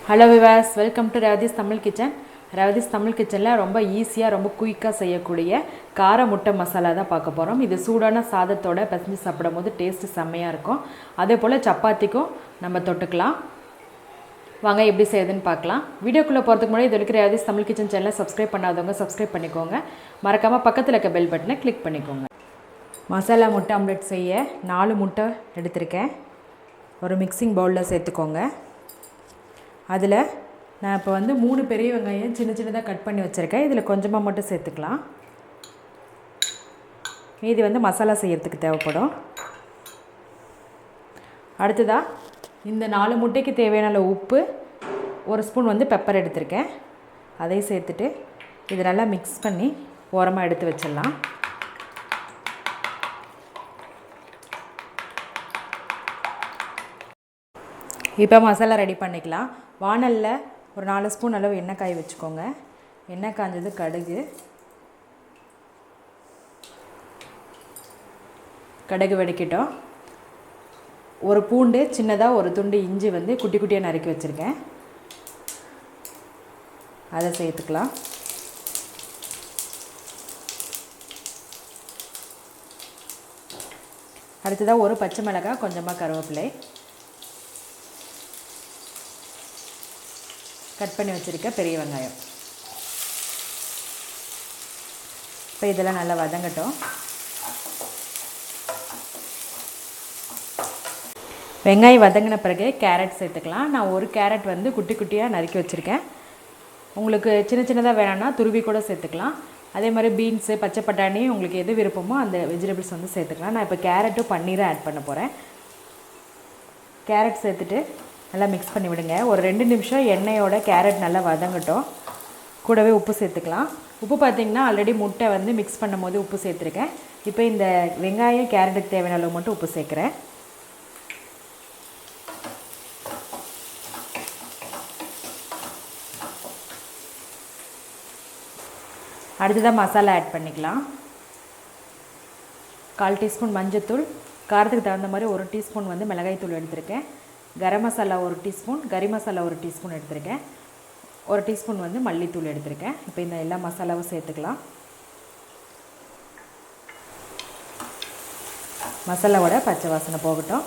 Hello Vilas, welcome to Revathi's Tamil kitchen. Revathi's Tamil கிச்சனில் ரொம்ப ஈஸியாக ரொம்ப குயிக்காக செய்யக்கூடிய கார முட்டை மசாலா தான் பார்க்க போகிறோம். இது சூடான சாதத்தோடு பிசைஞ்சு சாப்பிடும் போது டேஸ்ட்டு செம்மையாக இருக்கும். அதே போல் சப்பாத்திக்கும் நம்ம தொட்டுக்கலாம். வாங்க எப்படி செய்யுதுன்னு பார்க்கலாம். வீடியோக்குள்ளே போகிறதுக்கு முன்னாடி இது வரைக்கும் ரேவதிஸ் தமிழ் கிச்சன் சேனலை சப்ஸ்கிரைப் பண்ணாதவங்க சப்ஸ்கிரைப் பண்ணிக்கோங்க. மறக்காமல் பக்கத்தில் இருக்க பெல் பட்டனை கிளிக் பண்ணிக்கோங்க. மசாலா முட்டை ஆம்லெட் செய்ய 4 முட்டை எடுத்திருக்கேன். ஒரு மிக்சிங் பவுலில் சேர்த்துக்கோங்க. அதில் நான் இப்போ 3 பெரிய வெங்காயம் சின்ன சின்னதாக கட் பண்ணி வச்சுருக்கேன். இதில் கொஞ்சமாக மட்டும் சேர்த்துக்கலாம். மீதி மசாலா செய்கிறதுக்கு தேவைப்படும். அடுத்ததாக இந்த 4 முட்டைக்கு தேவையான உப்பு, 1 ஸ்பூன் பெப்பர் எடுத்திருக்கேன். அதையும் சேர்த்துட்டு இது நல்லா மிக்ஸ் பண்ணி ஓரமாக எடுத்து வச்சிடலாம். இப்போ மசாலா ரெடி பண்ணிக்கலாம். வானலில் ஒரு 4 ஸ்பூன் அளவு எண்ணெய் காய வச்சுக்கோங்க. எண்ணெய் காஞ்சது கடுகு வெடிக்கிட்டோம். ஒரு பூண்டு சின்னதாக, ஒரு துண்டு இஞ்சி குட்டி குட்டியாக நறுக்கி வச்சுருக்கேன். அதை சேர்த்துக்கலாம். அடுத்ததாக ஒரு பச்சை மிளகாய், கொஞ்சமாக கருவேப்பிலை, கட் பண்ணி வச்சுருக்க பெரிய வெங்காயம். இப்போ இதெல்லாம் நல்லா வதங்கட்டும். வெங்காயம் வதங்கின பிறகு கேரட் சேர்த்துக்கலாம். நான் ஒரு கேரட் குட்டி குட்டியாக நறுக்கி வச்சுருக்கேன். உங்களுக்கு சின்ன சின்னதாக வேணும்னா துருவி கூட சேர்த்துக்கலாம். அதே மாதிரி பீன்ஸு, பச்சை பட்டாணி, உங்களுக்கு எது விருப்பமோ அந்த வெஜிடபிள்ஸ் சேர்த்துக்கலாம். நான் இப்போ கேரட்டும் பன்னீரும் ஆட் பண்ண போகிறேன். கேரட் சேர்த்துட்டு நல்லா மிக்ஸ் பண்ணி விடுங்க. ஒரு 2 நிமிஷம் எண்ணெயோட கேரட் நல்லா வதங்கட்டும். கூடவே உப்பு சேர்த்துக்கலாம். உப்பு பார்த்திங்கன்னா ஆல்ரெடி முட்டை மிக்ஸ் பண்ணும் போது உப்பு சேர்த்துருக்கேன். இப்போ இந்த வெங்காயம் கேரட்டுக்கு தேவையான அளவு மட்டும் உப்பு சேர்க்குறேன். அடுத்ததாக மசாலா ஆட் பண்ணிக்கலாம். 1/4 டீஸ்பூன் மஞ்சத்தூள், காரத்துக்கு தகுந்த மாதிரி 1 டீஸ்பூன் மிளகாய்த்தூள் எடுத்திருக்கேன். கரம் மசாலா 1 டீஸ்பூன், கறி மசாலா 1 டீஸ்பூன் எடுத்திருக்கேன். 1 டீஸ்பூன் மல்லித்தூள் எடுத்திருக்கேன். இப்போ இந்த எல்லா மசாலாவும் சேர்த்துக்கலாம். மசாலாவோட பச்சை வாசனை போகட்டும்.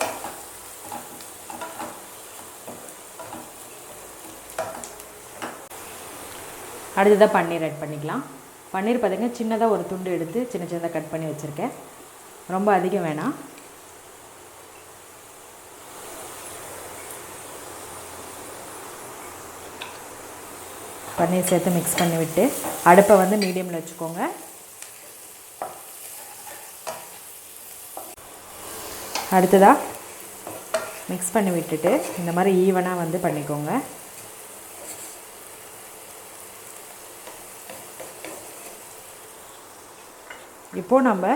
அடுத்ததாக பன்னீர் ஆட் பண்ணிக்கலாம். பன்னீர் பார்த்திங்கன்னா சின்னதாக ஒரு துண்டு எடுத்து சின்ன சின்னதாக கட் பண்ணி வச்சுருக்கேன். ரொம்ப அதிகம் வேணாம். பன்னீர் சேர்த்து மிக்ஸ் பண்ணி விட்டு அடுப்பை மீடியமில் வச்சுக்கோங்க. அடுத்ததாக மிக்ஸ் பண்ணி விட்டுட்டு இந்த மாதிரி ஈவனாக பண்ணிக்கோங்க. இப்போது நம்ம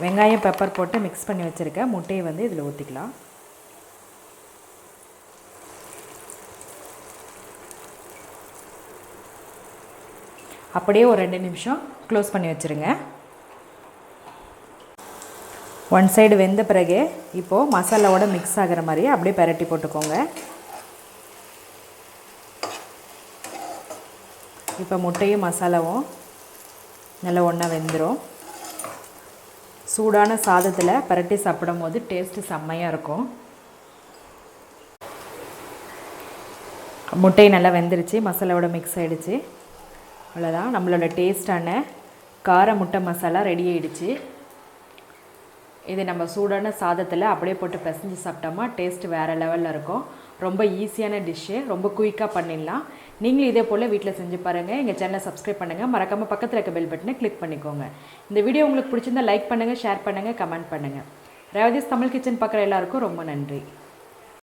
வெங்காயம் பெப்பர் போட்டு மிக்ஸ் பண்ணி வச்சுருக்க முட்டையை இதில் ஊற்றிக்கலாம். அப்படியே ஒரு 2 நிமிஷம் க்ளோஸ் பண்ணி வச்சுருங்க. 1 சைடு வெந்த பிறகு இப்போது மசாலாவோட மிக்ஸ் ஆகிற மாதிரி அப்படியே பெரட்டி போட்டுக்கோங்க. இப்போ முட்டையும் மசாலாவும் நல்லா ஒன்றா வெந்துடும். சூடான சாதத்தில் பெரட்டி சாப்பிடும் போது டேஸ்ட்டு செம்மையாக இருக்கும். முட்டை நல்லா வெந்துருச்சு, மசாலாவோட மிக்ஸ் ஆகிடுச்சு. அவ்வளோதான், நம்மளோட டேஸ்டான கார முட்டை மசாலா ரெடி ஆகிடுச்சு. இது நம்ம சூடான சாதத்தில் அப்படியே போட்டு பிசைஞ்சு சாப்பிட்டோமா டேஸ்ட்டு வேறு லெவலில் இருக்கும். ரொம்ப ஈஸியான டிஷ்ஷு, ரொம்ப குயிக்காக பண்ணிடலாம். நீங்களும் இதே போல் வீட்டில் செஞ்சு பாருங்கள். எங்கள் சேனலை சப்ஸ்கிரைப் பண்ணுங்கள். மறக்காமல் பக்கத்தில் இருக்க பெல் பட்டனை கிளிக் பண்ணிக்கோங்க. இந்த வீடியோ உங்களுக்கு பிடிச்சிருந்தால் லைக் பண்ணுங்கள், ஷேர் பண்ணுங்கள், கமெண்ட் பண்ணுங்கள். ரேவதிஸ் தமிழ் கிச்சன் பார்க்குற எல்லாருக்கும் ரொம்ப நன்றி.